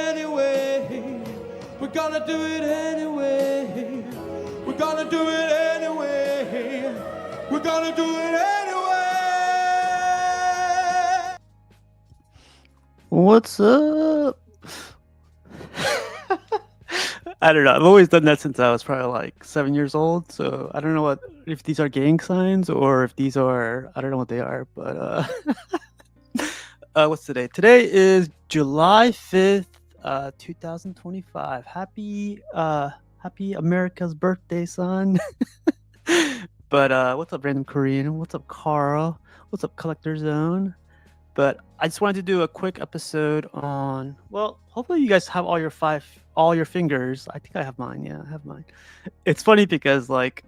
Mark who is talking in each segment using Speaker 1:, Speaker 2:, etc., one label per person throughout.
Speaker 1: anyway. We're gonna do it anyway. We're gonna do it anyway. We're gonna do it anyway.
Speaker 2: What's up? I don't know. I've always done that since I was probably like 7 years old. So I don't know what if these are gang signs or if these are I don't know what they are. But what's today? Today is July 5th, 2025. Happy America's birthday, son. But what's up, Random Korean? What's up, Carl? What's up, Collector Zone? But I just wanted to do a quick episode on. Well, hopefully you guys have all your fingers. I think I have mine. Yeah, I have mine. It's funny because like,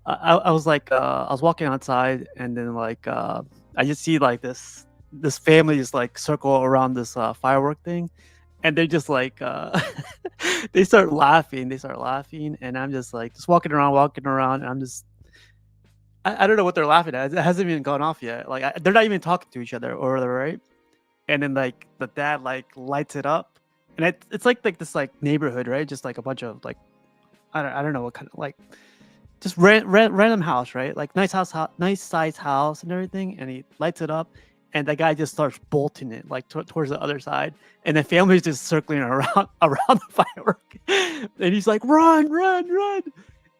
Speaker 2: I was like, I was walking outside, and then like, I just see like this family just like circle around this firework thing, and they just like, they start laughing. They start laughing, and I'm just like, just walking around, and I'm just I don't know what they're laughing at. It hasn't even gone off yet. Like they're not even talking to each other, or right? And then like the dad like lights it up, and it's like this like neighborhood, right? Just like a bunch of like I don't know what kind of like just random house, right? Like nice size house and everything. And he lights it up, and the guy just starts bolting it like towards the other side, and the family's just circling around around the firework, and he's like, "Run, run, run!"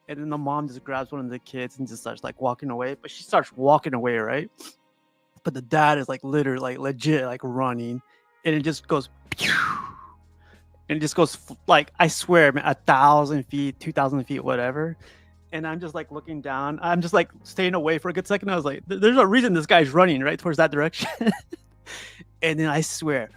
Speaker 2: And then the mom just grabs one of the kids and just starts like walking away. But she starts walking away, right? But the dad is like literally like legit like running, and it just goes pew, and it just goes like I swear, man, 1,000 feet, 2,000 feet, whatever. And I'm just like looking down. I'm just like staying away for a good second. I was like, there's a reason this guy's running right towards that direction. And then I swear,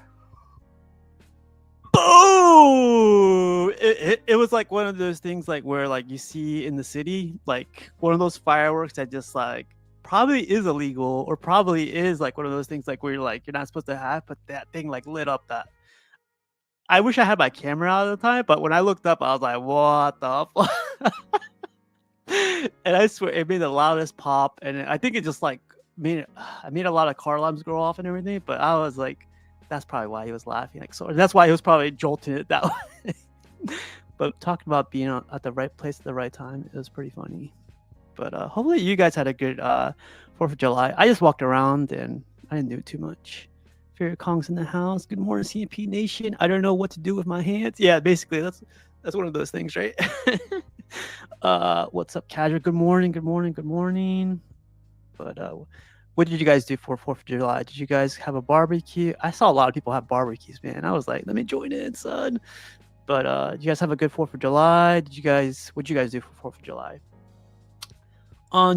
Speaker 2: boom! It was like one of those things like where like you see in the city, like one of those fireworks that just like probably is illegal or probably is like one of those things like where you're not supposed to have, but that thing like lit up that. I wish I had my camera out at the time, but when I looked up, I was like, what the fuck? And I swear it made the loudest pop, and I think it just like I made a lot of car alarms go off and everything. But I was like, that's probably why he was laughing. Like, so that's why he was probably jolting it that way. But talking about being at the right place at the right time, it was pretty funny. But hopefully you guys had a good 4th of July. I just walked around and I didn't do too much. Favorite Kong's in the house. Good morning, CMP Nation. I don't know what to do with my hands. Yeah, basically that's one of those things, right? What's up, Casual? Good morning, good morning, good morning. But what did you guys do for 4th of July? Did you guys have a barbecue? I saw a lot of people have barbecues, man. I was like, let me join in, son. But did you guys have a good 4th of July? What did you guys do for 4th of July?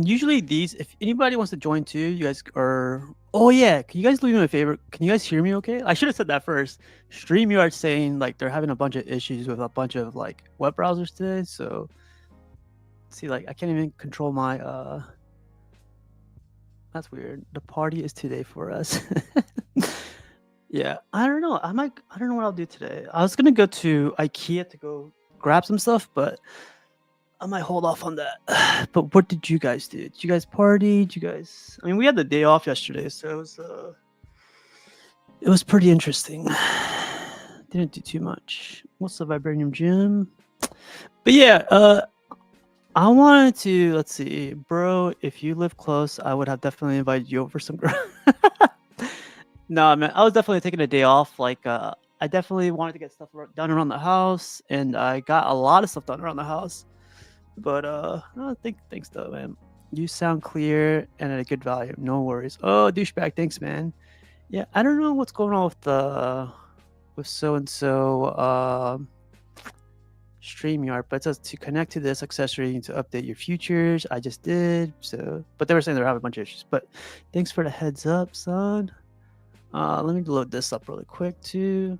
Speaker 2: Usually these, if anybody wants to join too, you guys are. Oh yeah, can you guys do me a favor? Can you guys hear me? Okay, I should have said that first. StreamYard saying like they're having a bunch of issues with a bunch of like web browsers today. So see, like I can't even control my. That's weird. The party is today for us. Yeah, I don't know. I don't know what I'll do today. I was gonna go to IKEA to go grab some stuff, but I might hold off on that. But what did you guys do? Did you guys party? Did you guys? I mean, we had the day off yesterday, so it was pretty interesting. Didn't do too much. What's the Vibranium Gym? But yeah, I wanted to. Let's see, bro. If you live close, I would have definitely invited you over some. No, man, I was definitely taking a day off. Like, I definitely wanted to get stuff done around the house, and I got a lot of stuff done around the house. But thanks though, man. You sound clear and at a good volume. No worries. Oh, douchebag, thanks, man. Yeah, I don't know what's going on with so and so StreamYard, but it says to connect to this accessory, you need to update your futures. I just did. So, but they were saying they're having a bunch of issues. But thanks for the heads up, son. Let me load this up really quick too.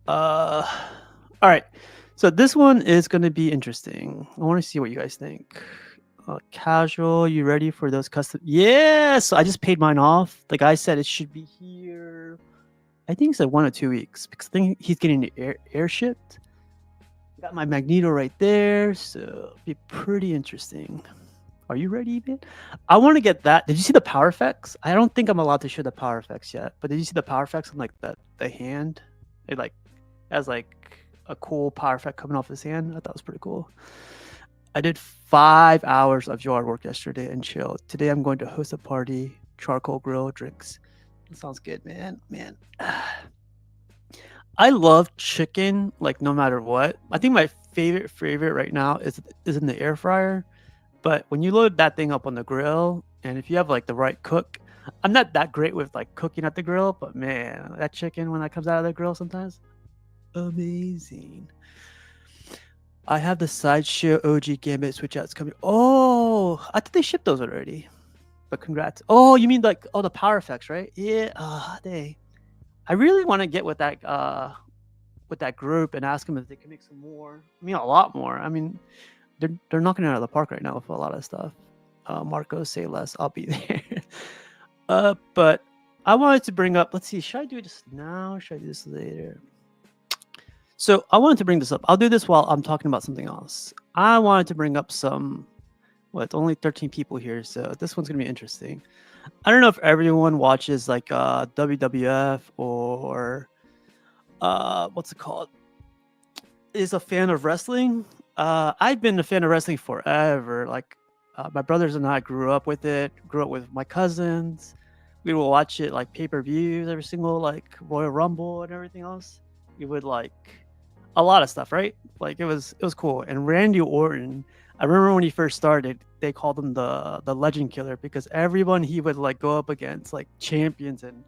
Speaker 2: All right. So this one is going to be interesting. I want to see what you guys think. Casual, you ready for those custom? Yes. So I just paid mine off. The guy said it should be here. I think he said 1 or 2 weeks because I think he's getting it air shipped. Got my Magneto right there, so it'll be pretty interesting. Are you ready, man? I want to get that. Did you see the power effects? I don't think I'm allowed to show the power effects yet, but did you see the power effects on like the hand? It like has like a cool power effect coming off his hand. I thought it was pretty cool. I did 5 hours of yard work yesterday and chilled. Today I'm going to host a party, charcoal grill, drinks. That sounds good, man. Man. I love chicken, like no matter what. I think my favorite right now is in the air fryer. But when you load that thing up on the grill, and if you have like the right cook, I'm not that great with like cooking at the grill, but man, that chicken when that comes out of the grill sometimes, amazing. I have the Sideshow OG Gambit switch outs coming. Oh, I thought they shipped those already. But congrats. Oh, you mean like the power effects, right? Yeah. They. I really want to get with that group and ask them if they can make some more. I mean, a lot more. I mean, they're knocking it out of the park right now with a lot of stuff. Marco, say less. I'll be there. But I wanted to bring up. Let's see. Should I do this now? Should I do this later? So I wanted to bring this up. I'll do this while I'm talking about something else. I wanted to bring up some. Well, it's only 13 people here, so this one's gonna be interesting. I don't know if everyone watches like WWF or what's it called? Is a fan of wrestling. I've been a fan of wrestling forever. Like my brothers and I grew up with it. Grew up with my cousins. We would watch it like pay-per-views, every single like Royal Rumble and everything else. We would like a lot of stuff, right? Like it was cool. And Randy Orton, I remember when he first started, they called him the Legend Killer because everyone he would like go up against, like champions and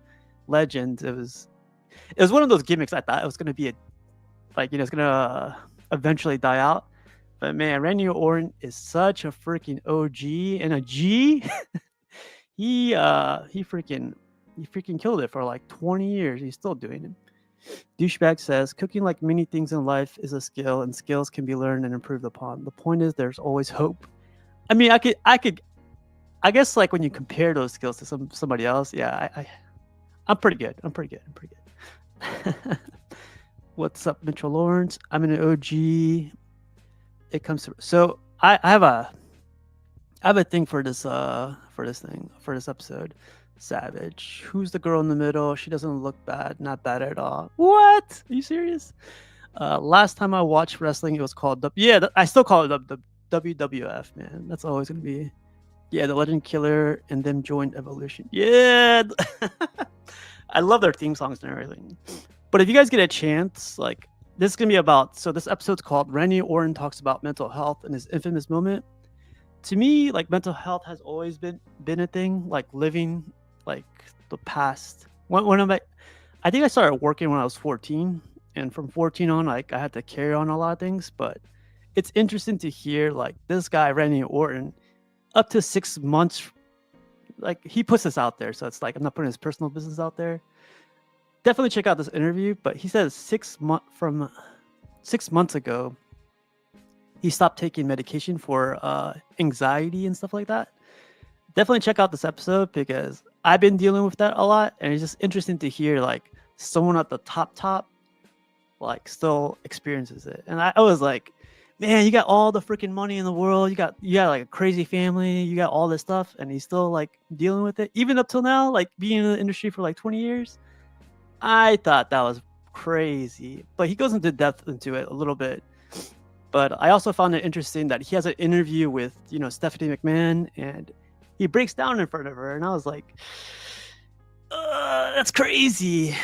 Speaker 2: legends. It was one of those gimmicks I thought it was gonna be it's gonna eventually die out. But man, Randy Orton is such a freaking OG and a G. he freaking killed it for like 20 years. He's still doing it. Douchebag says, cooking like many things in life is a skill, and skills can be learned and improved upon. The point is there's always hope. I mean, I guess like when you compare those skills to somebody else, yeah, I'm pretty good. I'm pretty good. What's up, Mitchell Lawrence? I'm an OG. It comes to so I have a thing for this episode. Savage. Who's the girl in the middle? She doesn't look bad. Not bad at all. What? Are you serious? Last time I watched wrestling, it was called I still call it the WWF, man. That's always gonna be the Legend Killer and them joined Evolution. Yeah. I love their theme songs and everything. But if you guys get a chance, like this is gonna be about this episode's called Randy Orton talks about mental health and his infamous moment. To me, like mental health has always been a thing, like living like the past. I think I started working when I was 14, and from 14 on, like I had to carry on a lot of things. But it's interesting to hear like this guy Randy Orton, up to 6 months, like he puts this out there, so it's like I'm not putting his personal business out there. Definitely check out this interview. But he says 6 months ago, he stopped taking medication for anxiety and stuff like that. Definitely check out this episode because I've been dealing with that a lot, and it's just interesting to hear like someone at the top like still experiences it. And I was like, man, you got all the freaking money in the world, you got like a crazy family, you got all this stuff, and he's still like dealing with it even up till now, like being in the industry for like 20 years. I thought that was crazy, but he goes into depth into it a little bit. But I also found it interesting that he has an interview with, Stephanie McMahon, and he breaks down in front of her, and I was like, that's crazy.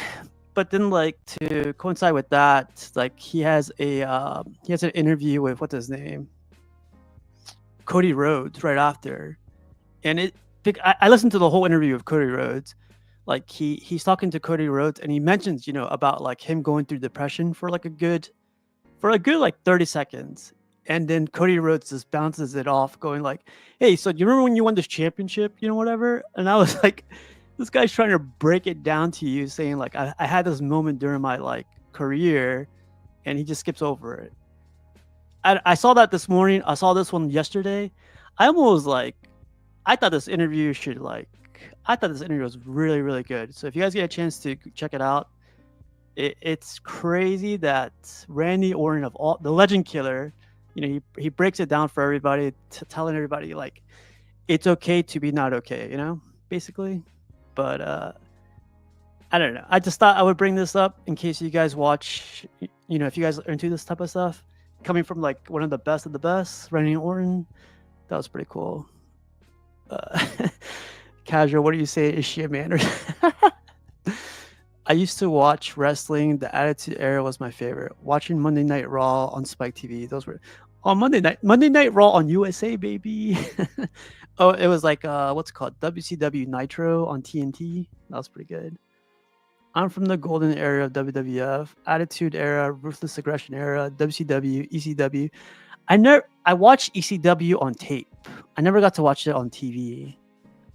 Speaker 2: But then, like, to coincide with that, like he has an interview with what's his name, Cody Rhodes, right after, and I listened to the whole interview with Cody Rhodes. Like he's talking to Cody Rhodes, and he mentions, about like him going through depression for a good like 30 seconds. And then Cody Rhodes just bounces it off going like, hey, so do you remember when you won this championship, whatever? And I was like, this guy's trying to break it down to you, saying like, I had this moment during my like career, and he just skips over it. I saw that this morning. I saw this one yesterday. I thought this interview was really, really good. So if you guys get a chance to check it out, it's crazy that Randy Orton, of all the Legend Killer, he breaks it down for everybody, telling everybody like it's okay to be not okay, basically. But I don't know. I just thought I would bring this up in case you guys watch, if you guys are into this type of stuff, coming from like one of the best, Randy Orton. That was pretty cool. Uh, Casual, what do you say? Is she a man? I used to watch wrestling. The Attitude Era was my favorite. Watching Monday Night Raw on Spike TV. Those were on Monday Night Raw on USA, baby. Oh, it was like what's it called? WCW Nitro on TNT. That was pretty good. I'm from the golden era of WWF, Attitude Era, Ruthless Aggression Era, WCW, ECW. I watched ECW on tape. I never got to watch it on TV.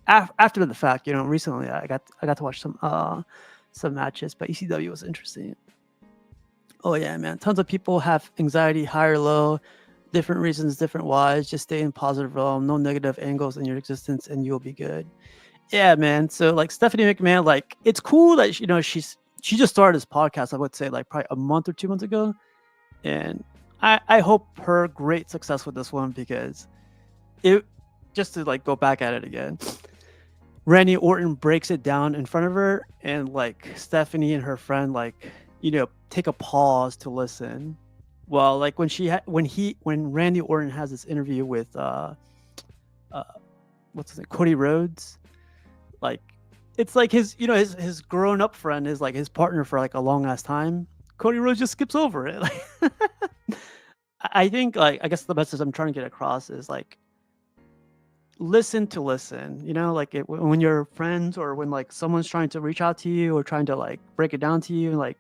Speaker 2: After the fact, recently I got to watch some matches, but ECW was interesting. Oh yeah, man. Tons of people have anxiety, high or low, different reasons, different whys. Just stay in positive realm, no negative angles in your existence, and you'll be good. Yeah, man. So like Stephanie McMahon, like it's cool that she just started this podcast. I would say like probably a month or 2 months ago, and I hope her great success with this one because it just to like go back at it again. Randy Orton breaks it down in front of her, and like Stephanie and her friend like take a pause to listen. Well, like when Randy Orton has this interview with what's his name, Cody Rhodes, like it's like his grown up friend is like his partner for like a long ass time. Cody Rhodes just skips over it. Like, I think like I guess the message I'm trying to get across is like listen to listen. Like when you're friends or when like someone's trying to reach out to you or trying to like break it down to you, like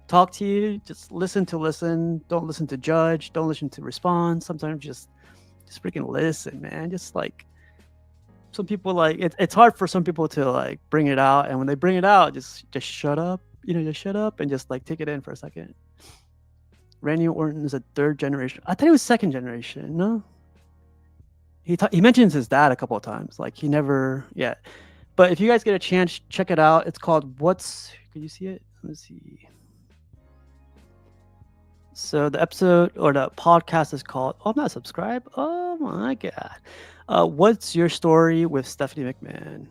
Speaker 2: talk to you, just listen to listen. Don't listen to judge. Don't listen to respond. Sometimes just freaking listen, man. Just like some people like it's hard for some people to like bring it out, and when they bring it out, just shut up. Just shut up and just like take it in for a second. Randy Orton is a third generation. I thought he was second generation. No, he mentions his dad a couple of times. Like he never, yeah. But if you guys get a chance, check it out. It's called Can you see it? Let me see. So the episode or the podcast is called. Oh, I'm not subscribed. Oh my god. What's your story with Stephanie McMahon?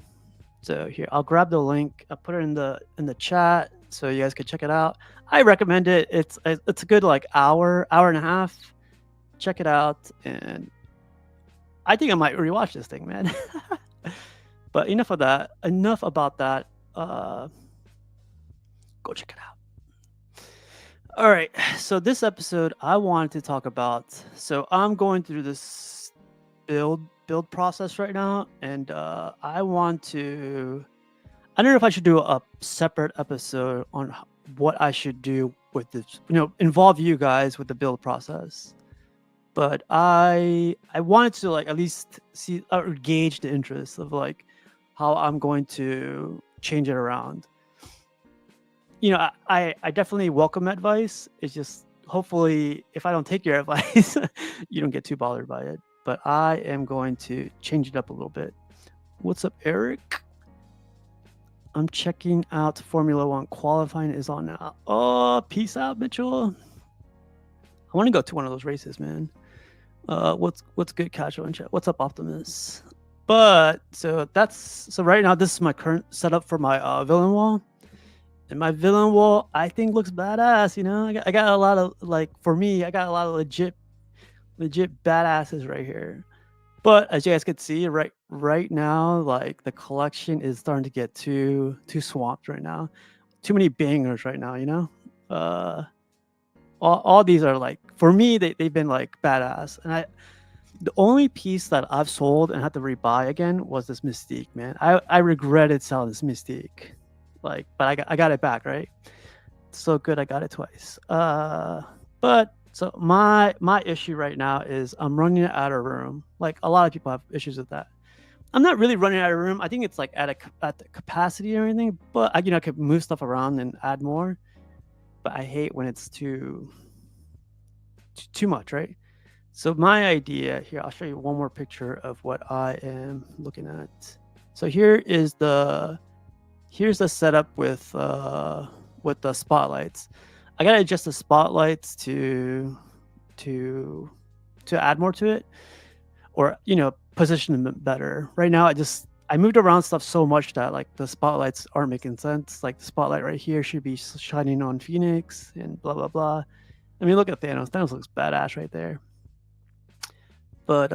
Speaker 2: So here, I'll grab the link. I'll put it in the chat so you guys can check it out. I recommend it. It's a good like hour and a half. Check it out, and I think I might rewatch this thing, man. But enough of that. Enough about that. Go check it out. All right. So this episode, I wanted to talk about. So I'm going through this build process right now, and I want to. I don't know if I should do a separate episode on what I should do with this. Involve you guys with the build process. But I wanted to like at least see or gauge the interest of like how I'm going to change it around. I definitely welcome advice. It's just hopefully if I don't take your advice, you don't get too bothered by it. But I am going to change it up a little bit. What's up, Eric? I'm checking out Formula One. Qualifying is on now. Oh, peace out, Mitchell. I want to go to one of those races, man. What's good, Casual and chat? What's up, Optimus? But so right now this is my current setup for my villain wall, and my villain wall I think looks badass. I got a lot of like for me I got a lot of legit badasses right here. But as you guys can see, right now, like the collection is starting to get too swamped right now. Too many bangers right now. All these are like for me they've been like badass, and the only piece that I've sold and had to rebuy again was this Mystique, man. I regretted selling this Mystique, like, but I got it back, right? So good, I got it twice. But so my issue right now is I'm running out of room. Like a lot of people have issues with that. I'm not really running out of room. I think it's like at the capacity or anything, but I could move stuff around and add more. But I hate when it's too much, right? So my idea here, I'll show you one more picture of what I am looking at. So here's the setup with the spotlights. I gotta adjust the spotlights to add more to it, or position them better. Right now, I moved around stuff so much that like the spotlights aren't making sense. Like the spotlight right here should be shining on Phoenix and blah blah blah. I mean, look at Thanos. Thanos looks badass right there. But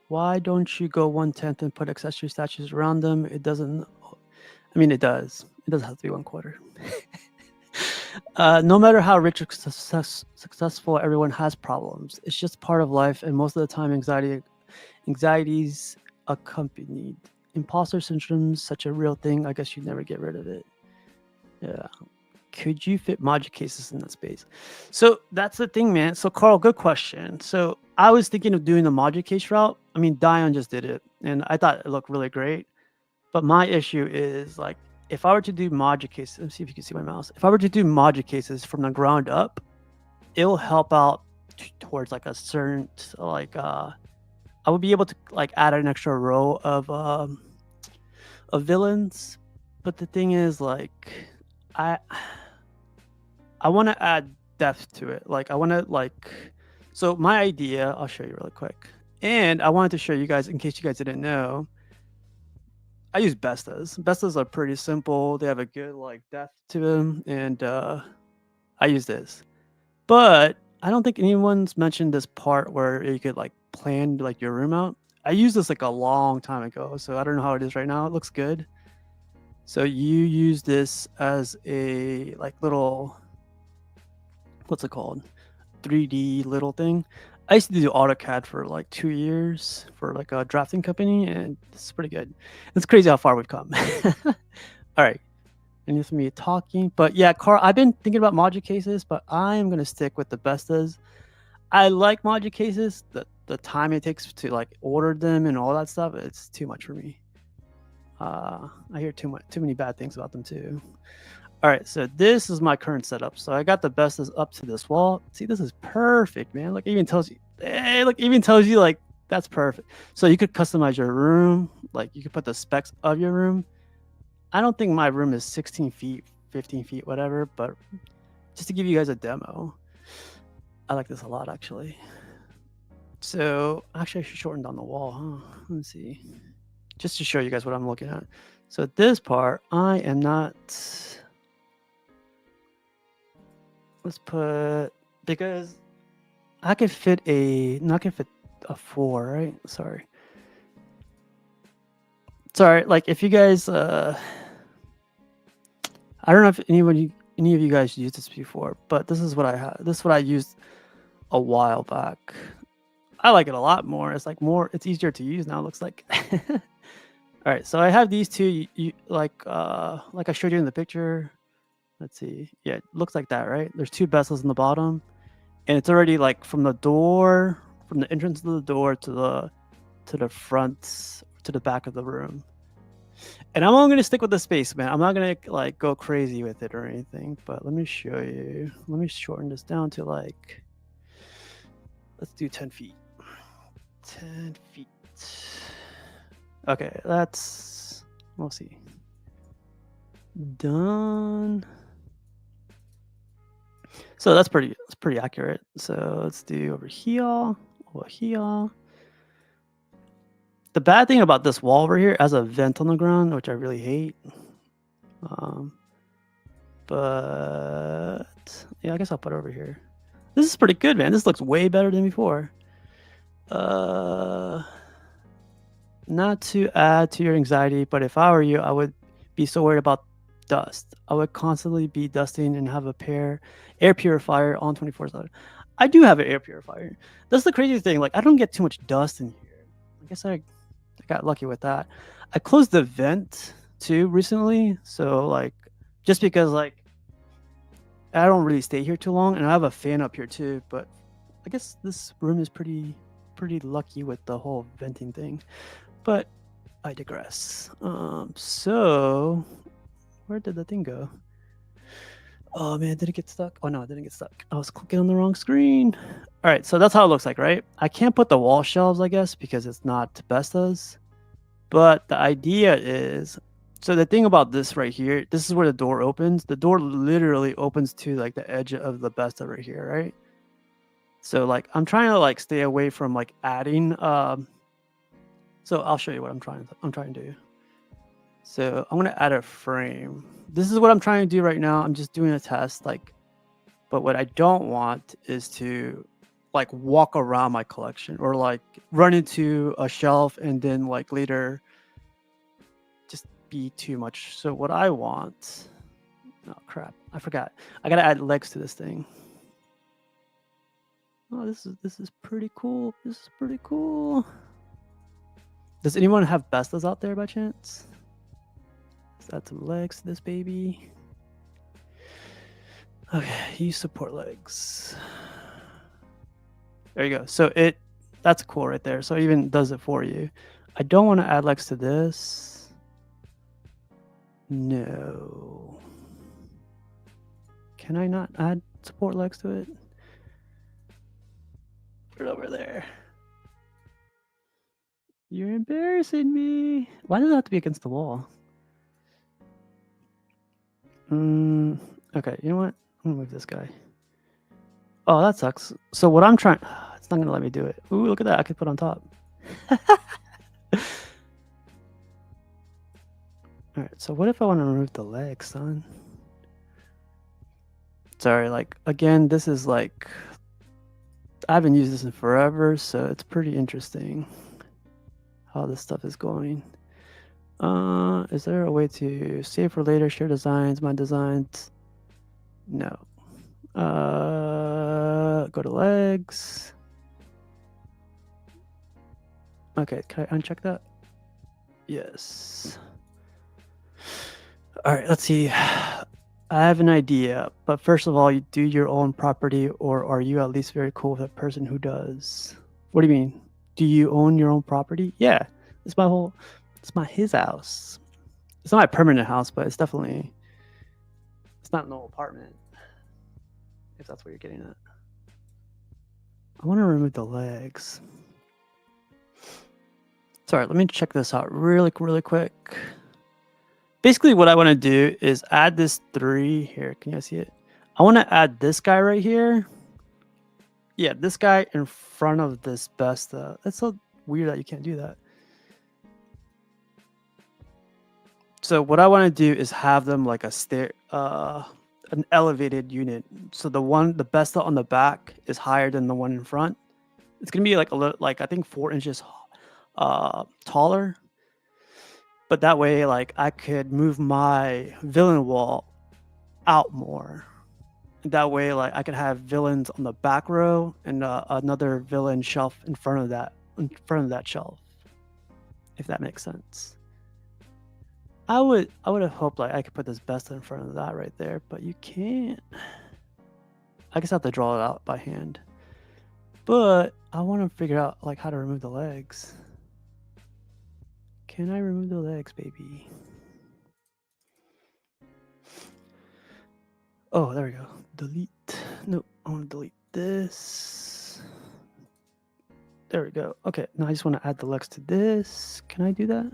Speaker 2: why don't you go 1/10 and put accessory statues around them? It doesn't. I mean, it does. It doesn't have to be 1/4. No matter how rich or successful, everyone has problems. It's just part of life, and most of the time, anxiety's accompanied. Imposter syndrome's such a real thing. I guess you'd never get rid of it. Yeah. Could you fit module cases in that space? So that's the thing, man. So Carl, good question. So I was thinking of doing the module case route. I mean, Dion just did it, and I thought it looked really great. But my issue is like, if I were to do module cases, let's see if you can see my mouse. If I were to do module cases from the ground up, it'll help out towards like a certain like I would be able to like add an extra row of villains. But the thing is, like, I want to add depth to it. Like, I want to like, so my idea, I'll show you really quick. And I wanted to show you guys, in case you guys didn't know, I use Bestas. Bestas are pretty simple. They have a good like depth to them, and I use this. But I don't think anyone's mentioned this part where you could like plan like your room out. I used this like a long time ago, so I don't know how it is right now. It looks good. So you use this as a like little, what's it called? 3D little thing. I used to do AutoCAD for like 2 years for like a drafting company, and it's pretty good. It's crazy how far we've come. All right. And it's me talking. But yeah, Carl, I've been thinking about module cases, but I am going to stick with the Bestas. I like module cases. The time it takes to like order them and all that stuff, it's too much for me. I hear too many bad things about them too. All right, so this is my current setup. So I got the Bestas up to this wall. See, this is perfect, man. Like, it even tells you, hey, look, even tells you like that's perfect. So you could customize your room. Like, you could put the specs of your room. I don't think my room is 16 feet, 15 feet, whatever. But just to give you guys a demo, I like this a lot, actually. So actually, I should shorten down the wall, huh? Let's see. Just to show you guys what I'm looking at. So this part, I am not. Let's put, because I could fit a 4, right? Sorry, like if you guys I don't know if any of you guys used this before, but this is what I had. This is what I used a while back. I like it a lot more. It's like it's easier to use now, it looks like. All right, so I have these two, like I showed you in the picture. Let's see. Yeah, it looks like that, right? There's 2 Bestas in the bottom, and it's already like from the entrance of the door to the front, to the back of the room. And I'm only gonna stick with the space, man. I'm not gonna like go crazy with it or anything. But let me show you. Let me shorten this down to like, let's do 10 feet. 10 feet. Okay, we'll see. Done. So that's pretty accurate. So let's do over here. The bad thing about this wall over here has a vent on the ground, which I really hate. But yeah, I guess I'll put it over here. This is pretty good, man. This looks way better than before. Not to add to your anxiety, but if I were you, I would be so worried about dust. I would constantly be dusting and have a air purifier on 24/7. I do have an air purifier. That's the crazy thing. Like, I don't get too much dust in here. I guess I got lucky with that. I closed the vent too recently, so like, just because like I don't really stay here too long, and I have a fan up here too. But I guess this room is pretty lucky with the whole venting thing. But I digress. So where did the thing go? Oh man, did it get stuck? Oh no, it didn't get stuck. I was clicking on the wrong screen. All right, so that's how it looks like, right? I can't put the wall shelves, I guess, because it's not Bestas. But the idea is, so the thing about this right here, this is where the door opens. The door literally opens to like the edge of the Besta right here, right? So like, I'm trying to like stay away from like adding So I'll show you what I'm trying to do. So I'm gonna add a frame. This is what I'm trying to do right now. I'm just doing a test, like, but what I don't want is to like walk around my collection or like run into a shelf and then like later just be too much. So what I want, oh crap, I forgot. I gotta add legs to this thing. Oh, this is pretty cool. This is pretty cool. Does anyone have bestas out there by chance? Let's add some legs to this baby. Okay, use support legs. There you go. So that's cool right there. So it even does it for you. I don't want to add legs to this. No. Can I not add support legs to it? Put it over there. You're embarrassing me. Why does it have to be against the wall? Okay, you know what? I'm gonna move this guy. Oh, that sucks. So what I'm trying, it's not gonna let me do it. Ooh, look at that! I could put on top. All right. So what if I want to remove the legs, son? Sorry. Like again, this is like I haven't used this in forever, so it's pretty interesting how this stuff is going. Is there a way to save for later, share designs, my designs? No. Go to legs. Okay, can I uncheck that? Yes. All right, let's see. I have an idea, but first of all, you do your own property, or are you at least very cool with a person who does? What do you mean? Do you own your own property? Yeah, it's his house. It's not my permanent house, but it's not an old apartment. If that's what you're getting at. I want to remove the legs. Sorry, let me check this out really quick. Basically, what I want to do is add this 3 here. Can you guys see it? I want to add this guy right here. Yeah, this guy in front of this Besta. That's so weird that you can't do that. So what I want to do is have them like an elevated unit. So the Besta on the back is higher than the one in front. It's gonna be like I think 4 inches taller. But that way, like I could move my villain wall out more. That way, like I could have villains on the back row and another villain shelf in front of that shelf. If that makes sense. I would have hoped like I could put this Besta in front of that right there, but you can't. I guess I have to draw it out by hand. But I want to figure out like how to remove the legs. Can I remove the legs, baby? Oh, there we go. Delete. Nope, I want to delete this. There we go. Okay, now I just want to add the legs to this. Can I do that?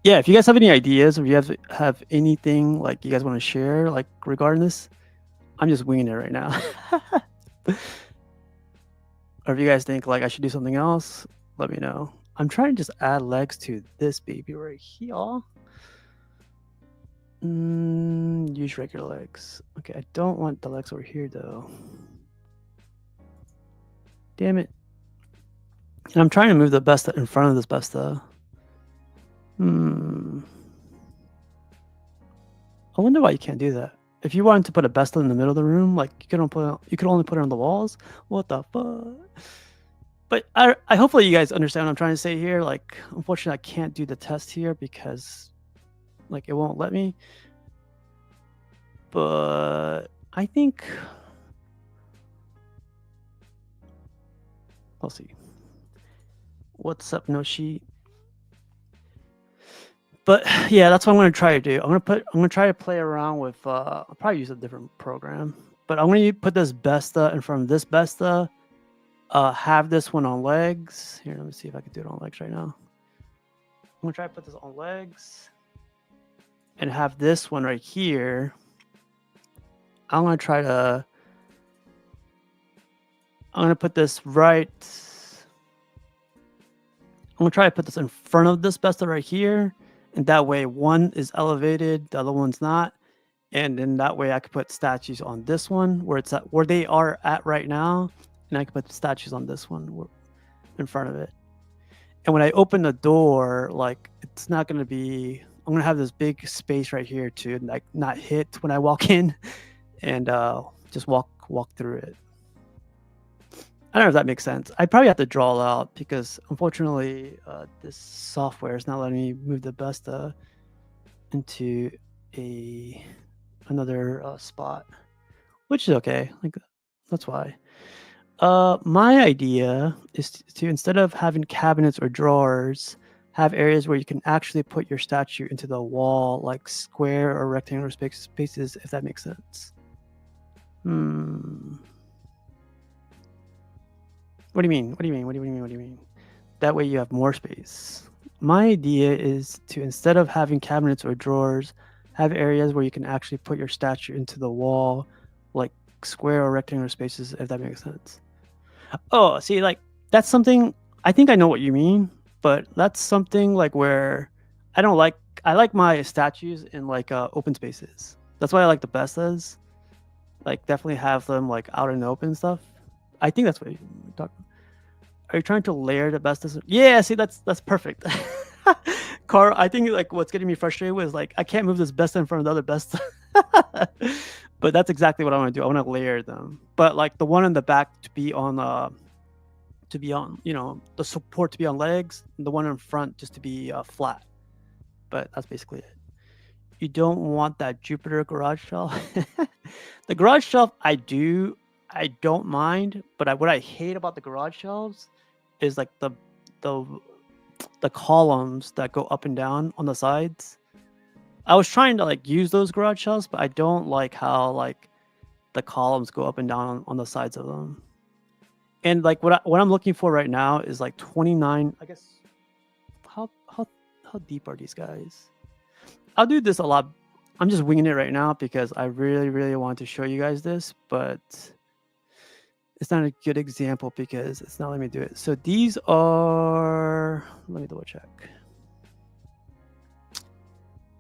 Speaker 2: Yeah, if you guys have any ideas or you have anything like you guys want to share like regarding this, I'm just winging it right now. Or if you guys think like I should do something else, let me know. I'm trying to just add legs to this baby right here. Use regular legs. Okay, I don't want the legs over here though. Damn it. And I'm trying to move the Besta in front of this Besta. I wonder why you can't do that. If you wanted to put a Besta in the middle of the room, like you could only put it on the walls. What the fuck? But I hopefully you guys understand what I'm trying to say here. Like, unfortunately, I can't do the test here because, like, it won't let me. But I think we'll see. What's up, Noshi? But yeah, that's what I'm gonna try to do. I'm gonna try to play around with. I'll probably use a different program, but I'm gonna put this Besta in front of this Besta. Have this one on legs. Here, let me see if I can do it on legs right now. I'm gonna try to put this on legs and have this one right here. I'm gonna put this right I'm gonna try to put this in front of this Besta right here, and that way one is elevated, the other one's not, and then that way I could put statues on this one where it's at, where they are at right now, and I can put statues on this one in front of it. And when I open the door, like it's not gonna be. I'm gonna have this big space right here to like not hit when I walk in, and just walk through it. I don't know if that makes sense. I probably have to draw it out because unfortunately, this software is not letting me move the Besta into another spot, which is okay. Like that's why. My idea is to instead of having cabinets or drawers, have areas where you can actually put your statue into the wall, like square or rectangular spaces, if that makes sense. What do you mean? What do you mean? What do you mean? What do you mean? That way you have more space. My idea is to, instead of having cabinets or drawers, have areas where you can actually put your statue into the wall, like square or rectangular spaces, if that makes sense. Oh, see, like that's something, I think I know what you mean, but that's something like where I like my statues in like open spaces. That's why I like the Bestas. Like definitely have them like out in the open stuff. I think that's what you're talking. Are you trying to layer the Bestas? Yeah, see, that's perfect. Carl, I think like what's getting me frustrated was like I can't move this Besta in front of the other Besta. But that's exactly what I want to do. I want to layer them, but like the one in the back to be on the support to be on legs, and the one in front just to be flat. But that's basically it. You don't want that Jupiter garage shelf. The garage shelf I don't mind, but what I hate about the garage shelves is like the columns that go up and down on the sides. I was trying to like use those garage shelves, but I don't like how like the columns go up and down on the sides of them. And like what I'm looking for right now is like 29. I guess how deep are these guys? I'll do this a lot. I'm just winging it right now because I really want to show you guys this, but it's not a good example because it's not letting me do it. So these are, let me double check.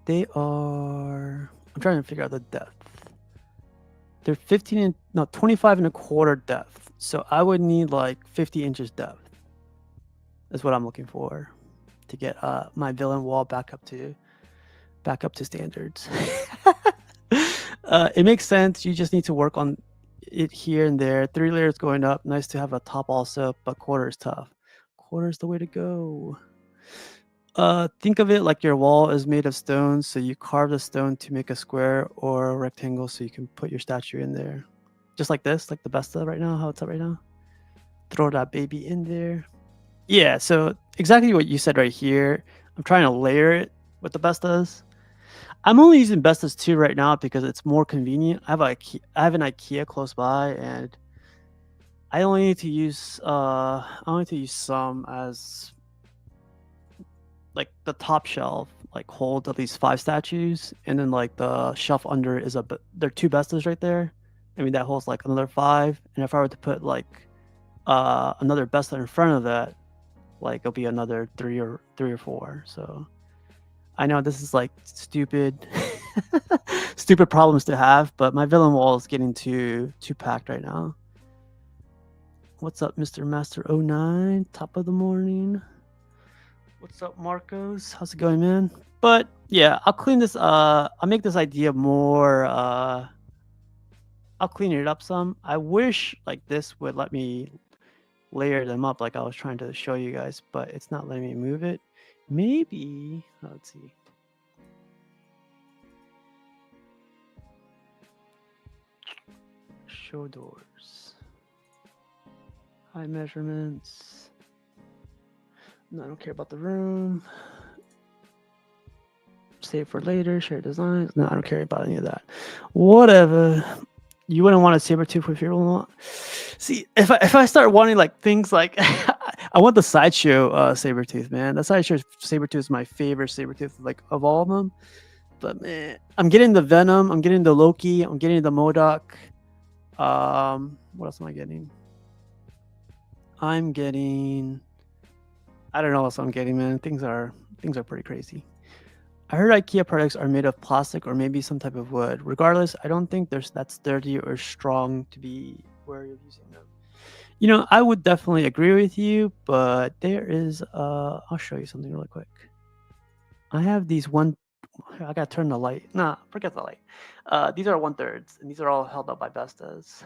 Speaker 2: They are, I'm trying to figure out the depth. They're 25 and a quarter depth. So I would need like 50 inches depth. That's what I'm looking for to get my villain wall back up to standards. It makes sense. You just need to work on it here and there. 3 layers going up. Nice to have a top also, but quarter is tough. Quarter is the way to go. Think of it like your wall is made of stone, so you carve the stone to make a square or a rectangle so you can put your statue in there. Just like this, like the Besta right now, how it's up right now. Throw that baby in there. Yeah, so exactly what you said right here. I'm trying to layer it with the Bestas. I'm only using Bestas 2 right now because it's more convenient. I have an IKEA close by, and I only need to use some as like the top shelf, like hold at least 5 statues, and then like the shelf under is there are 2 Bestas right there. I mean that holds like another 5, and if I were to put like another Besta in front of that, like it'll be another 3 or 4. So I know this is like stupid problems to have, but my villain wall is getting too packed right now. What's up, Mr. Master 09? Top of the morning. What's up, Marcos? How's it going, man? But yeah, I'll clean this. I'll make this idea more. I'll clean it up some. I wish like this would let me layer them up like I was trying to show you guys, but it's not letting me move it. Maybe, let's see. Show doors. High measurements. No, I don't care about the room. Save for later, share designs. No, I don't care about any of that. Whatever. You wouldn't want a Sabertooth if you want. See, if I start wanting like things like I want the sideshow Sabertooth, man. The sideshow Sabertooth is my favorite Sabertooth, like of all of them. But man, I'm getting the Venom, I'm getting the Loki, I'm getting the MODOK. What else am I getting? I'm getting I don't know what I'm getting, man. Things are pretty crazy. I heard IKEA products are made of plastic or maybe some type of wood. Regardless, I don't think there's that sturdy or strong to be wary of using them. I would definitely agree with you, but there is I'll show you something really quick. I have these one I gotta turn the light. Nah, forget the light. These are 1/3s, and these are all held up by Bestas.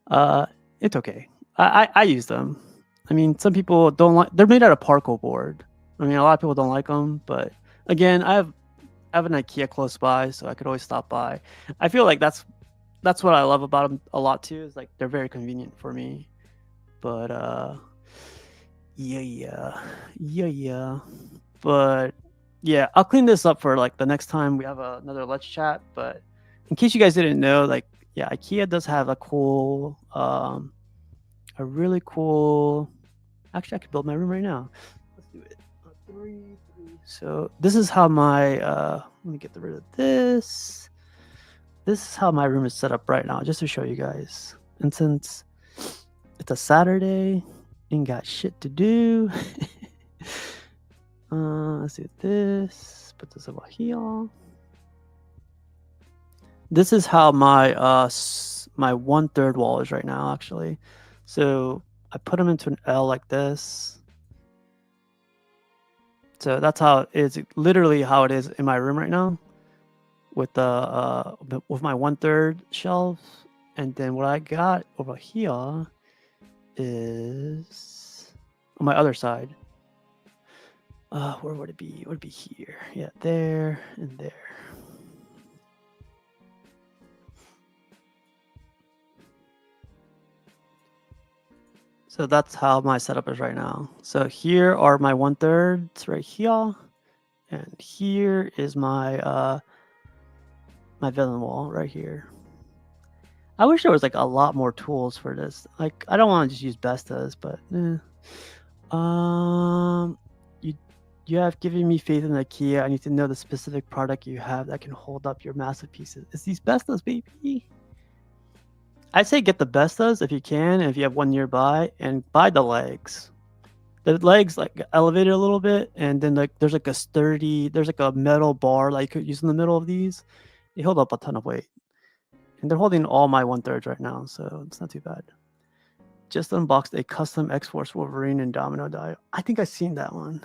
Speaker 2: uh, it's okay. I use them. I mean, some people don't like. They're made out of particle board. I mean, a lot of people don't like them, but again, I have an IKEA close by, so I could always stop by. I feel like that's what I love about them a lot too. Is like they're very convenient for me. But yeah. But yeah, I'll clean this up for like the next time we have another Let's Chat. But in case you guys didn't know, like yeah, IKEA does have a really cool. Actually, I could build my room right now. Let's do it. 3. So this is how my let me get rid of this. This is how my room is set up right now, just to show you guys. And since it's a Saturday, ain't got shit to do. Let's do this. Put this over here. This is how my my 1/3 wall is right now, actually. So I put them into an L like this. So that's how it is, literally how it is in my room right now, with with my 1/3 shelves. And then what I got over here is on my other side. Where would it be? Would it be here? Yeah, there and there. So that's how my setup is right now. So here are my 1/3s right here, and here is my my villain wall right here. I wish there was like a lot more tools for this. Like I don't want to just use Bestas, but you have given me faith in IKEA. I need to know the specific product you have that can hold up your massive pieces. It's these Bestas, baby. I'd say get the Bestas if you can, and if you have one nearby, and buy the legs. The legs like elevated a little bit, and then like there's like a metal bar that you could use in the middle of these. They hold up a ton of weight. And they're holding all my 1/3 right now, so it's not too bad. Just unboxed a custom X-Force Wolverine and Domino die. I think I've seen that one.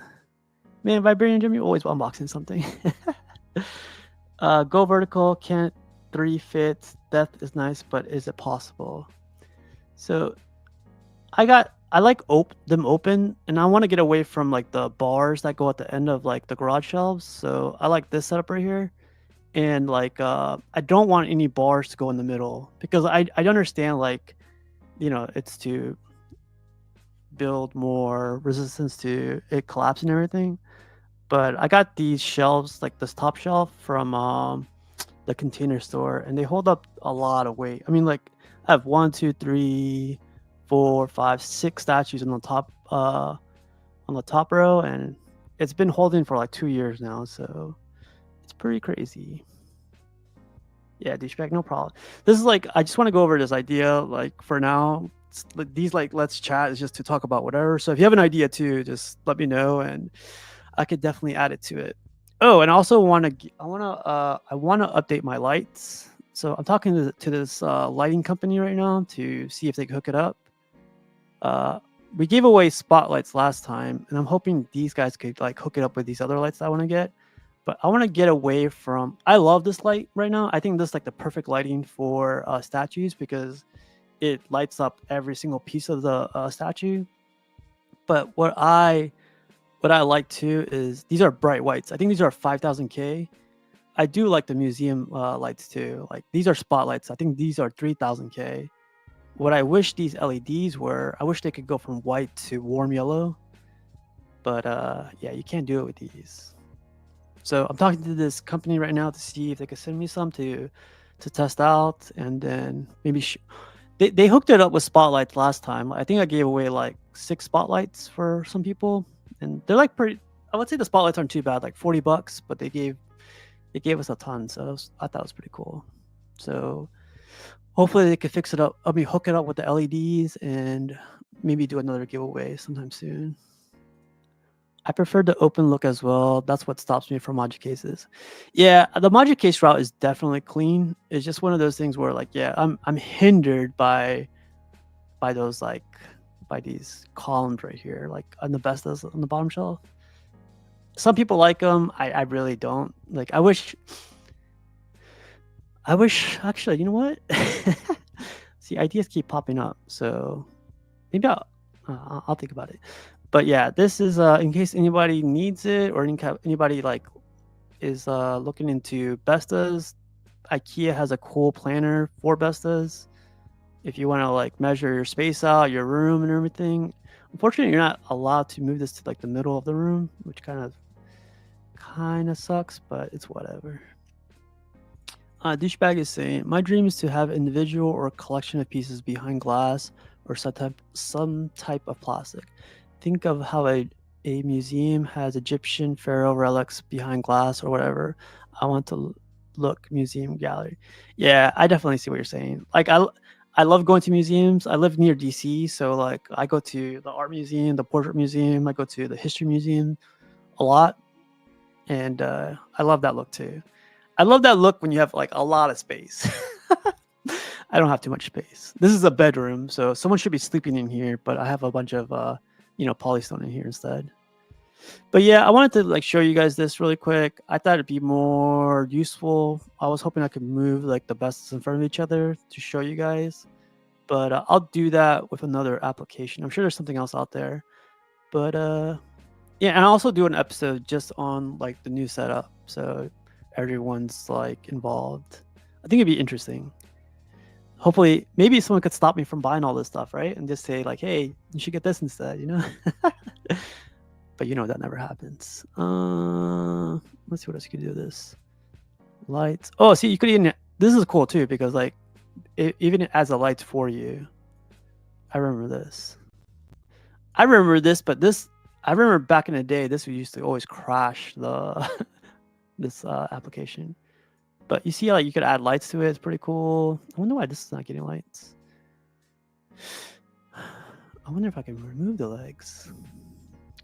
Speaker 2: Man, Vibranium Jim, you always unboxing something. Go vertical, can't 3 fit. Depth is nice, but is it possible? So I like them open, and I want to get away from like the bars that go at the end of like the garage shelves. So I like this setup right here. And like I don't want any bars to go in the middle, because I understand, like, it's to build more resistance to it collapsing and everything. But I got these shelves, like this top shelf from the Container Store, and they hold up a lot of weight. I mean, like I have 1, 2, 3, 4, 5, 6 statues on the top row, and it's been holding for like 2 years now, so it's pretty crazy. Yeah, douchebag, no problem. This is like, I just want to go over this idea, like for now. These like Let's Chat is just to talk about whatever. So if you have an idea too, just let me know, and I could definitely add it to it. Oh, and I also want to update my lights. So I'm talking to this lighting company right now to see if they can hook it up. We gave away spotlights last time, and I'm hoping these guys could like hook it up with these other lights that I want to get. But I want to get away from. I love this light right now. I think this is like the perfect lighting for statues, because it lights up every single piece of the statue. But what I like too is these are bright whites. I think these are 5000K. I do like the museum lights too. Like these are spotlights. I think these are 3000K. What I wish these LEDs were, I wish they could go from white to warm yellow. But yeah, you can't do it with these. So I'm talking to this company right now to see if they could send me some to test out, and then maybe they hooked it up with spotlights last time. I think I gave away like 6 spotlights for some people, and they're like pretty. I would say the spotlights aren't too bad, like $40, but they gave us a ton, so I thought it was pretty cool. So hopefully they could fix it up. I mean, hook it up with the LEDs, and maybe do another giveaway sometime soon. I prefer the open look as well. That's what stops me from Magic cases. Yeah, the Magic case route is definitely clean. It's just one of those things where like, yeah, I'm hindered by those like by these columns right here, like on the bestas on the bottom shelf. Some people like them. I really don't. Like I wish actually, you know what? See, ideas keep popping up. So maybe I'll think about it. But yeah, this is in case anybody needs it or anybody like is looking into bestas. IKEA has a cool planner for bestas. If you want to like measure your space out, your room and everything. Unfortunately, you're not allowed to move this to like the middle of the room, which kind of sucks, but it's whatever. Douchebag is saying, my dream is to have individual or a collection of pieces behind glass or some type of plastic. Think of how a museum has Egyptian pharaoh relics behind glass or whatever. I want to look museum gallery. Yeah, I definitely see what you're saying. Like I love going to museums. I live near DC, so like I go to the art museum, the portrait museum, I go to the history museum a lot, and I love that look too. I love that look when you have like a lot of space. I don't have too much space. This is a bedroom, so someone should be sleeping in here, but I have a bunch of polystone in here instead. But yeah, I wanted to like show you guys this really quick. I thought it'd be more useful. I was hoping I could move like the bests in front of each other to show you guys, but I'll do that with another application. I'm sure there's something else out there, but yeah, and I'll also do an episode just on like the new setup, so everyone's like involved. I think it'd be interesting. Hopefully, maybe someone could stop me from buying all this stuff, right? And just say like, "Hey, you should get this instead," you know. But that never happens. Let's see what else you could do with this. Lights. Oh, see, you could even. This is cool too because like, even as a lights for you. I remember this. But this. I remember back in the day, this used to always crash the this application. But you see, like you could add lights to it. It's pretty cool. I wonder why this is not getting lights. I wonder if I can remove the legs.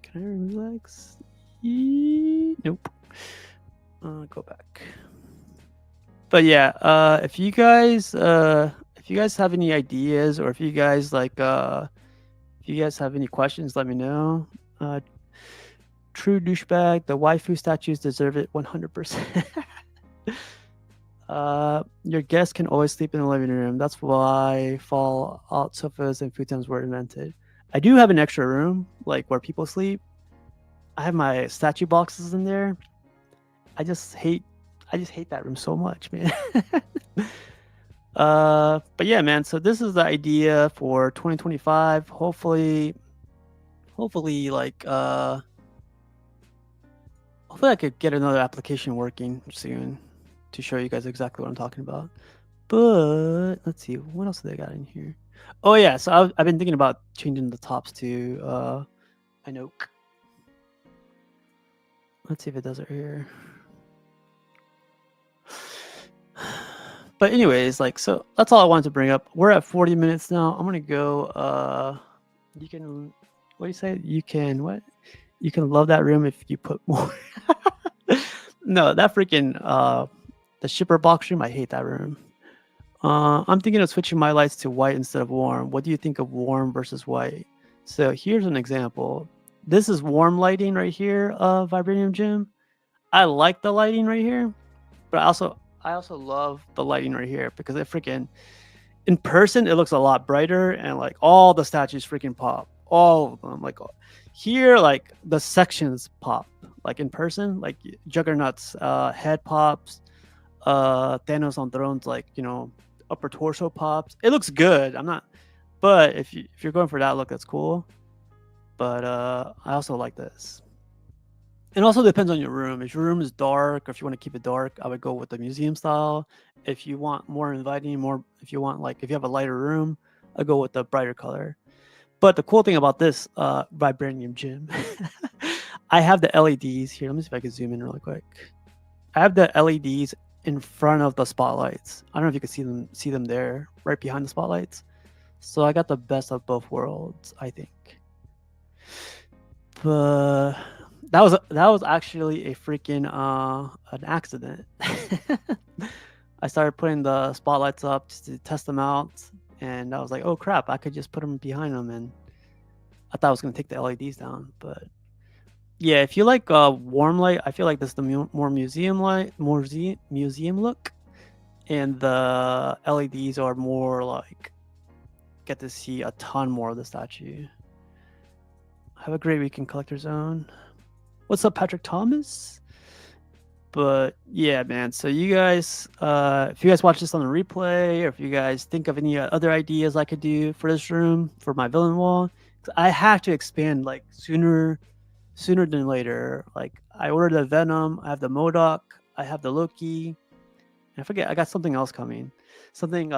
Speaker 2: Can I remove legs? Nope. Go back. But yeah, if you guys have any ideas or if you guys like if you guys have any questions, let me know. True douchebag, the waifu statues deserve it 100%. Your guests can always sleep in the living room. That's why fall out sofas and futons were invented. I do have an extra room, like where people sleep. I have my statue boxes in there. I just hate that room so much, man. But yeah, man. So this is the idea for 2025. Hopefully, like hopefully I could get another application working soon to show you guys exactly what I'm talking about. But let's see, what else do they got in here? Oh yeah, so I've been thinking about changing the tops to an oak. Let's see if it does it here. But anyways, like, so that's all I wanted to bring up. We're at 40 minutes now. I'm gonna go. You can, what do you say? You can what? You can love that room if you put more. No, that freaking the shipper box room. I hate that room. I'm thinking of switching my lights to white instead of warm. What do you think of warm versus white? So here's an example. This is warm lighting right here of Vibranium Gym. I like the lighting right here, but I also love the lighting right here because it freaking, in person, it looks a lot brighter and like all the statues freaking pop. All of them. Like here, like the sections pop. Like in person, like Juggernaut's head pops. Thanos on Throne's like, upper torso pops. It looks good. But if you're going for that look, that's cool. But I also like this. It also depends on your room. If your room is dark, or if you want to keep it dark, I would go with the museum style. If you want more inviting, if you have a lighter room, I go with the brighter color. But the cool thing about this Vibranium Gym, I have the LEDs here. Let me see if I can zoom in really quick. I have the LEDs in front of the spotlights. I don't know if you can see them there, right behind the spotlights. So I got the best of both worlds, I think. But that was actually a freaking an accident. I started putting the spotlights up just to test them out, and I was like, "Oh crap! I could just put them behind them," and I thought I was gonna take the LEDs down. But yeah, if you like warm light, I feel like this is the more museum light, more museum look, and the LEDs are more like get to see a ton more of the statue. Have a great weekend, Collector Zone. What's up, Patrick Thomas? But yeah, man. So you guys, if you guys watch this on the replay, or if you guys think of any other ideas I could do for this room for my villain wall, I have to expand like sooner than later. Like I ordered the Venom, I have the Modok, I have the Loki. I forget, I got something else coming. Something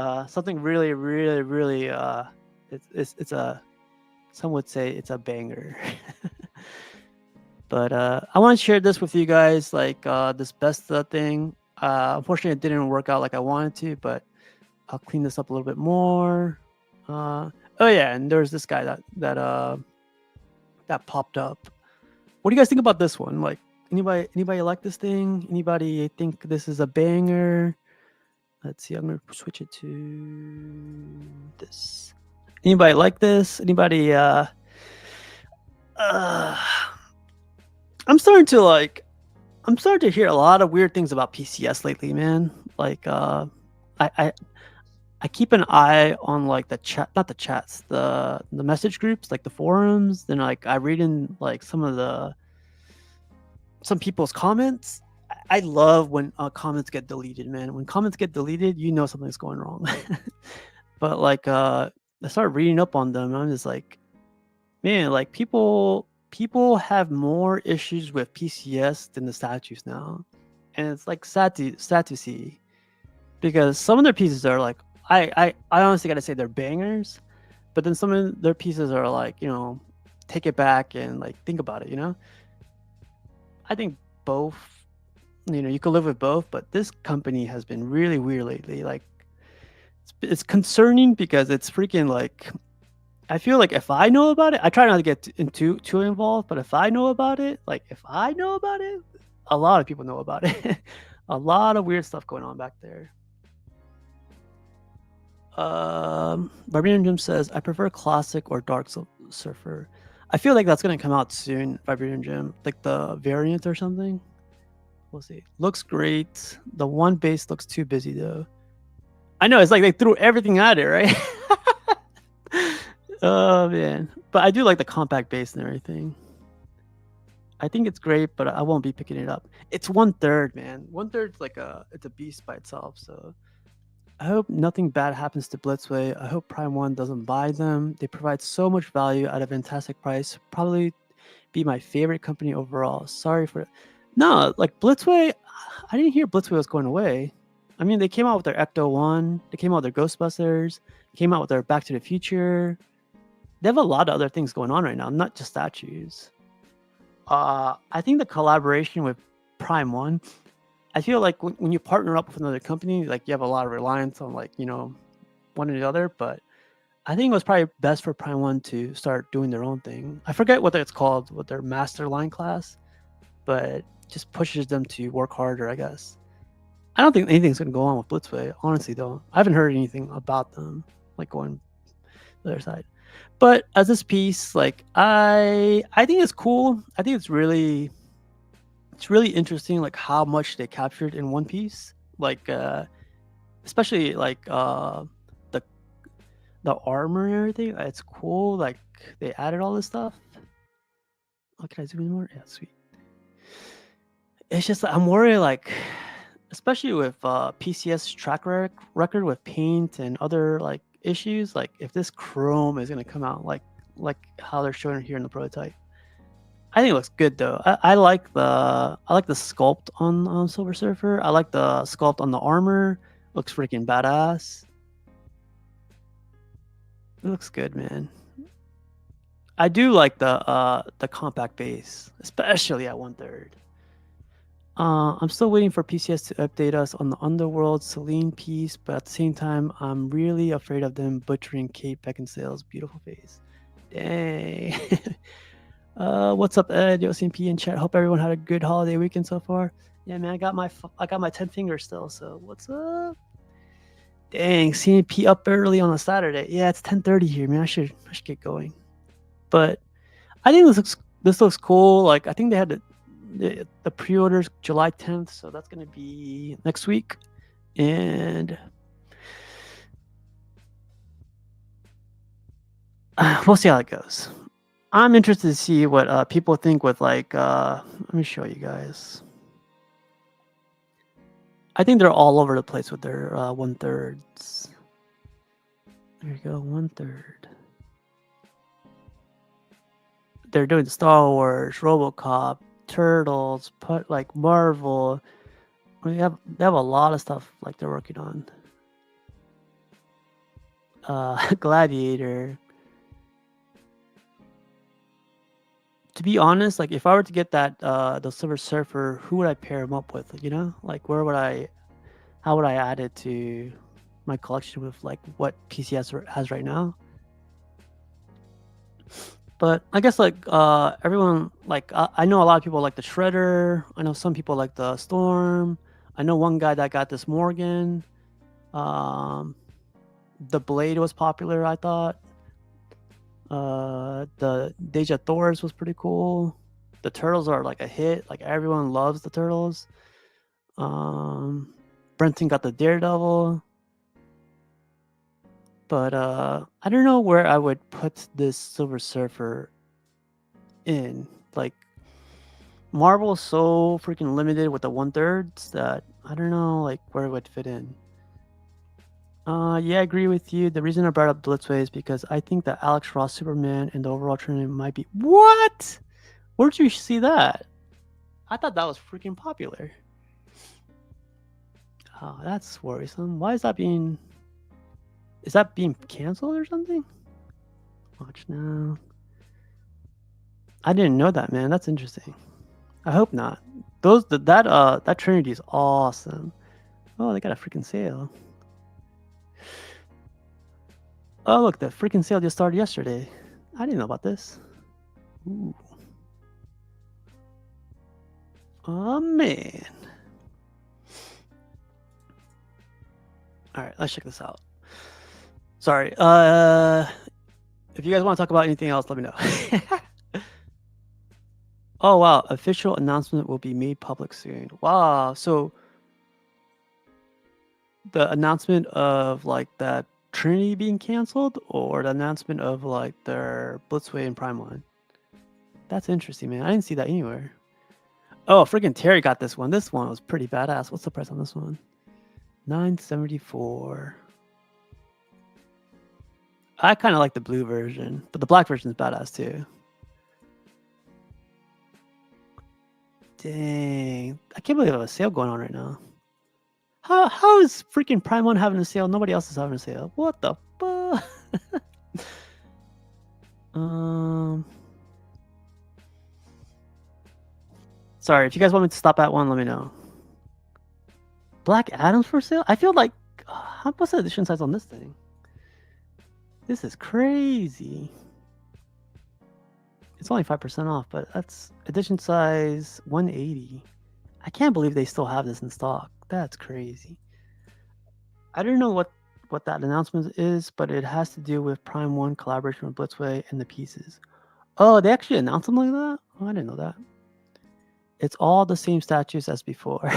Speaker 2: really, really, really. It's a. Some would say it's a banger. But I want to share this with you guys, like this best thing. Unfortunately, it didn't work out like I wanted to, but I'll clean this up a little bit more. Oh yeah, and there's this guy that popped up. What do you guys think about this one? Like, anybody like this thing? Anybody think this is a banger? Let's see. I'm gonna switch it to this. Anybody like this? Anybody? I'm starting to hear a lot of weird things about PCS lately, man. Like, I keep an eye on like the chat, not the chats, the message groups, like the forums. Then like I read in like some people's comments. I love when comments get deleted, man. When comments get deleted, you know something's going wrong. But like, I started reading up on them. And I'm just like, man, like people have more issues with PCS than the statues now, and it's like sad to see, because some of their pieces are like I honestly gotta say they're bangers, but then some of their pieces are like, take it back and like think about it. I think both. You could live with both, but this company has been really weird lately. Like it's concerning because it's freaking like. I feel like if I know about it, I try not to get too involved, but if I know about it, a lot of people know about it. A lot of weird stuff going on back there. Barbarian Jim says, I prefer classic or dark surfer. I feel like that's going to come out soon, Barbarian Jim, like the variant or something. We'll see. Looks great. The one base looks too busy though. I know, it's like they threw everything at it, right? Oh man, but I do like the compact base and everything. I think it's great, but I won't be picking it up. It's 1/3, man. 1/3 like it's a beast by itself. So I hope nothing bad happens to Blitzway. I hope Prime One doesn't buy them. They provide so much value at a fantastic price. Probably be my favorite company overall. Sorry for no, like Blitzway. I didn't hear Blitzway was going away. I mean, they came out with their Ecto 1. They came out with their Ghostbusters. Came out with their Back to the Future. They have a lot of other things going on right now, not just statues. I think the collaboration with Prime One, I feel like when you partner up with another company, like you have a lot of reliance on like, one or the other, but I think it was probably best for Prime One to start doing their own thing. I forget what it's called, what their master line class, but just pushes them to work harder, I guess. I don't think anything's going to go on with Blitzway, honestly, though. I haven't heard anything about them, like going the other side. But as this piece, like I think it's cool. I think it's really interesting, like how much they captured in one piece. Like especially like the armor and everything. It's cool. Like they added all this stuff. Oh, can I zoom in more? Yeah, sweet. It's just I'm worried, like especially with PCS track record with paint and other like issues, like if this chrome is going to come out like how they're showing it here in the prototype. I think it looks good though. I like the sculpt on Silver Surfer. I like the sculpt on the armor. Looks freaking badass. It looks good, man. I do like the compact base, especially at 1/3. I'm still waiting for PCS to update us on the Underworld Celine piece, but at the same time, I'm really afraid of them butchering Kate Beckinsale's beautiful face. Dang. What's up, Ed? Yo, CMP in chat. Hope everyone had a good holiday weekend so far. Yeah, man, I got my 10 fingers still. So what's up? Dang, CMP up early on a Saturday. Yeah, it's 10:30 here, man. I should get going. But I think this looks cool. Like I think they had the pre-orders July 10th, so that's gonna be next week, and we'll see how it goes. I'm interested to see what people think with like. Let me show you guys. I think they're all over the place with their 1/3s. There you go, 1/3. They're doing Star Wars, RoboCop, Turtles, like Marvel. They have a lot of stuff like they're working on. Gladiator. To be honest, like if I were to get that the Silver Surfer, who would I pair him up with? You know, like how would I add it to my collection with like what PCS has right now? But I guess like everyone like I know a lot of people like the Shredder. I know some people like the Storm. I know one guy that got this Morgan. The Blade was popular, I thought. The Deja Thors was pretty cool. The Turtles are like a hit. Like everyone loves the Turtles. Brenton got the Daredevil. But I don't know where I would put this Silver Surfer in. Like Marvel is so freaking limited with the 1/3s that I don't know like where it would fit in. Yeah, I agree with you. The reason I brought up Blitzway is because I think that Alex Ross Superman and the overall Trinity might be. What? Where'd you see that? I thought that was freaking popular. Oh, that's worrisome. Why is that being? Is that being canceled or something? Watch now. I didn't know that, man. That's interesting. I hope not. That Trinity is awesome. Oh, they got a freaking sale. Oh, look, the freaking sale just started yesterday. I didn't know about this. Ooh. Oh, man. All right, let's check this out. Sorry. If you guys want to talk about anything else, let me know. Oh, wow. Official announcement will be made public soon. Wow. So the announcement of like that Trinity being canceled or the announcement of like their Blitzway and Prime One? That's interesting, man. I didn't see that anywhere. Oh, freaking Terry got this one. This one was pretty badass. What's the price on this one? $974. I kind of like the blue version, but the black version is badass too. Dang. I can't believe I have a sale going on right now. How is freaking Prime One having a sale? Nobody else is having a sale. What the fuck? Sorry, if you guys want me to stop at one, let me know. Black Adam's for sale? I feel like what's the edition size on this thing? This is crazy. It's only 5% off, but that's edition size 180. I can't believe they still have this in stock. That's crazy. I don't know what that announcement is, but it has to do with Prime One collaboration with Blitzway and the pieces. Oh, they actually announced something like that? Oh, I didn't know that. It's all the same statues as before.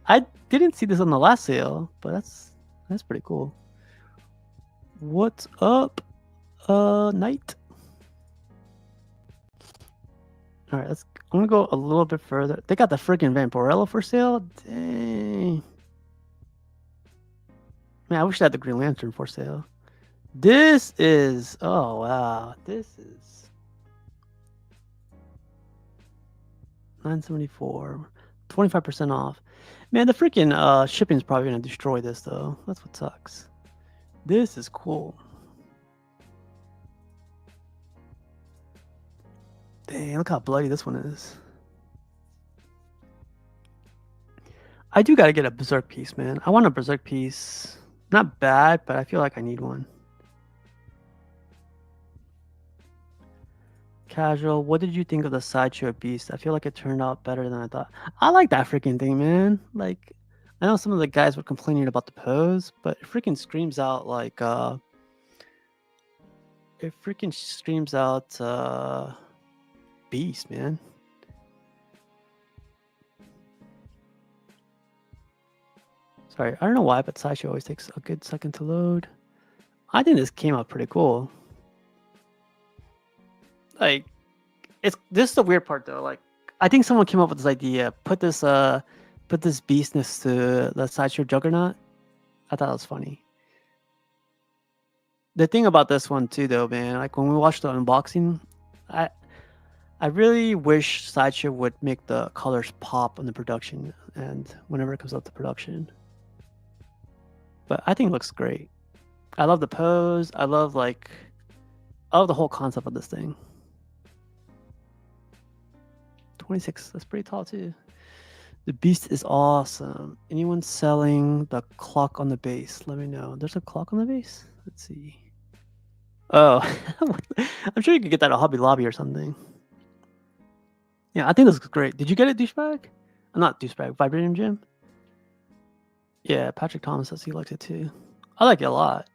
Speaker 2: I didn't see this on the last sale, but that's pretty cool. What's up, Knight? All right, I'm gonna go a little bit further. They got the freaking Vampirella for sale. Dang. Man, I wish they had the Green Lantern for sale. This is, oh wow, this is $974, 25% off. Man, the freaking shipping is probably gonna destroy this though. That's what sucks. This is cool. Dang, look how bloody this one is. I do gotta get a Berserk piece, man. I want a Berserk piece. Not bad, but I feel like I need one. Casual, what did you think of the Sideshow Beast? I feel like it turned out better than I thought. I like that freaking thing, man. Like, I know some of the guys were complaining about the pose, but it freaking screams out like, it freaking screams out, Beast, man. Sorry, I don't know why, but Sideshow always takes a good second to load. I think this came out pretty cool. Like, this is the weird part though. Like, I think someone came up with this idea. Put this beast next to the Sideshow Juggernaut. I thought it was funny. The thing about this one too, though, man, like when we watched the unboxing, I really wish Sideshow would make the colors pop on the production and whenever it comes out to production. But I think it looks great. I love the pose. I love the whole concept of this thing. 26, that's pretty tall too. The beast is awesome. Anyone selling the clock on the base, let me know. There's a clock on the base? Let's see. Oh, I'm sure you could get that at Hobby Lobby or something. Yeah, I think this looks great. Did you get it, douchebag? Not douchebag, Vibranium Gym? Yeah, Patrick Thomas says he likes it too. I like it a lot.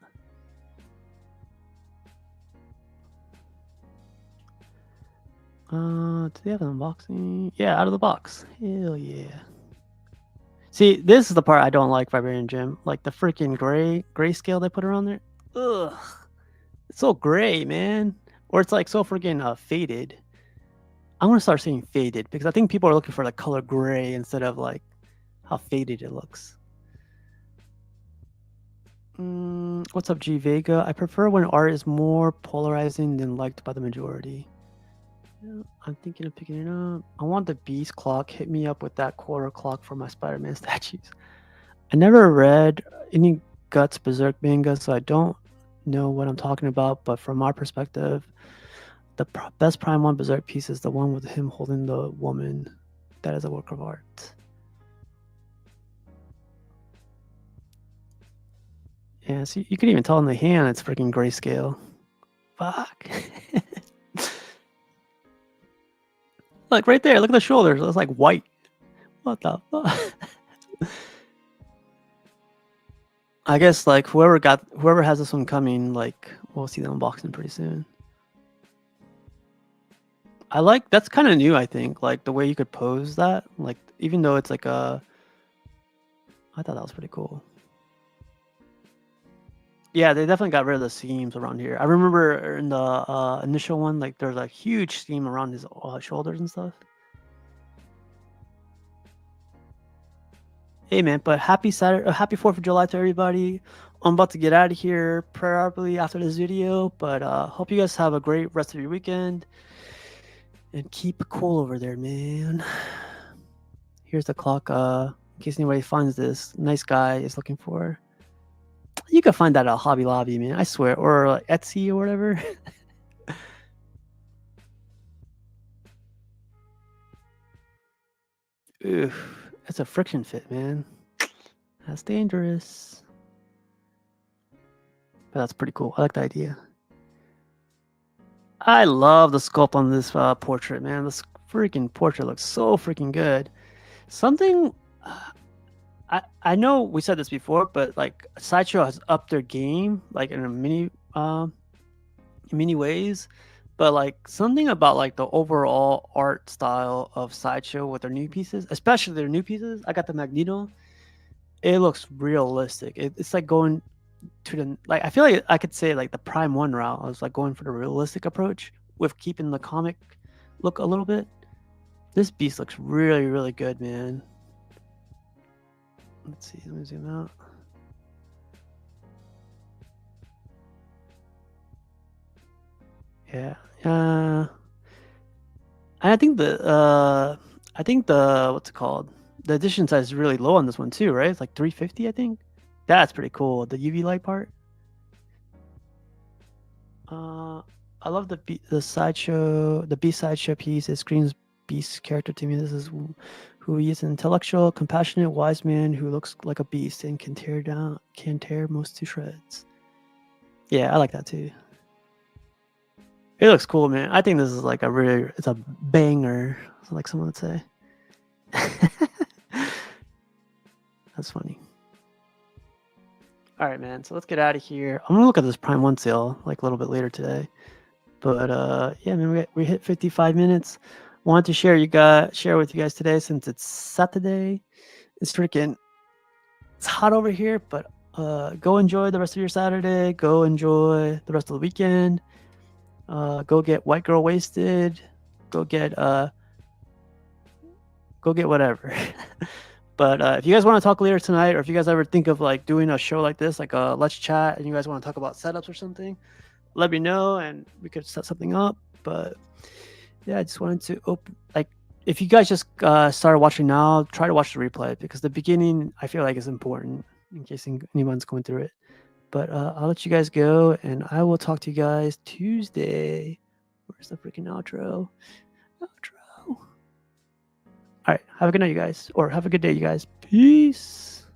Speaker 2: Do they have an unboxing? Yeah, out of the box. Hell yeah. See, this is the part I don't like, Vibranium Gym. Like the freaking grayscale they put around there. Ugh. It's so gray, man. Or it's like so freaking faded. I'm gonna start saying faded because I think people are looking for like color gray instead of like how faded it looks. What's up, G Vega? I prefer when art is more polarizing than liked by the majority. Yeah, I'm thinking of picking it up. I want the beast clock. Hit me up with that quarter clock for my Spider-Man statues. I never read any Guts Berserk manga, so I don't know what I'm talking about. But from our perspective, the best Prime 1 Berserk piece is the one with him holding the woman. That is a work of art. Yeah, so you can even tell in the hand it's freaking grayscale. Fuck. Look, right there. Look at the shoulders. It's like white. What the fuck? I guess like whoever has this one coming, like we'll see the unboxing pretty soon. I like that's kind of new, I think. Like the way you could pose that, like even though it's like I thought that was pretty cool. Yeah, they definitely got rid of the seams around here. I remember in the initial one, like there's a huge seam around his shoulders and stuff. Hey man, but happy Saturday, happy 4th of July to everybody. I'm about to get out of here probably after this video, but hope you guys have a great rest of your weekend and keep cool over there, man. Here's the clock. In case anybody finds this, nice guy is looking for. You can find that at Hobby Lobby, man. I swear, or like Etsy or whatever. Oof, that's a friction fit, man. That's dangerous. But that's pretty cool. I like the idea. I love the sculpt on this portrait, man. This freaking portrait looks so freaking good. Something I know we said this before, but like Sideshow has upped their game like in many ways. But like something about like the overall art style of Sideshow with their new pieces, especially their new pieces. I got the Magneto. It looks realistic. It's like going to the like I feel like I could say like the Prime 1 route. I was like going for the realistic approach with keeping the comic look a little bit. This beast looks really, really good, man. Let's see, let me zoom out. Yeah. I think the what's it called? The edition size is really low on this one too, right? It's like 350, I think. That's pretty cool. The UV light part. I love the Sideshow, the B Sideshow piece. It screams beast character to me. This is who he is: an intellectual, compassionate, wise man who looks like a beast and can tear most to shreds. Yeah, I like that too. It looks cool, man. I think this is like it's a banger, like someone would say. That's funny. All right, man. So let's get out of here. I'm gonna look at this Prime 1 sale like a little bit later today. But yeah, man, we hit 55 minutes. Wanted to share with you guys today since it's Saturday. It's hot over here, but go enjoy the rest of your Saturday. Go enjoy the rest of the weekend. Go get white girl wasted. Go get whatever. But if you guys want to talk later tonight, or if you guys ever think of like doing a show like this, like a Let's Chat, and you guys want to talk about setups or something, let me know and we could set something up. But yeah, I just wanted to if you guys just started watching now, try to watch the replay, because the beginning I feel like is important in case anyone's going through it. But I'll let you guys go, and I will talk to you guys Tuesday. Where's the freaking outro? All right, have a good night, you guys, or have a good day, you guys. Peace.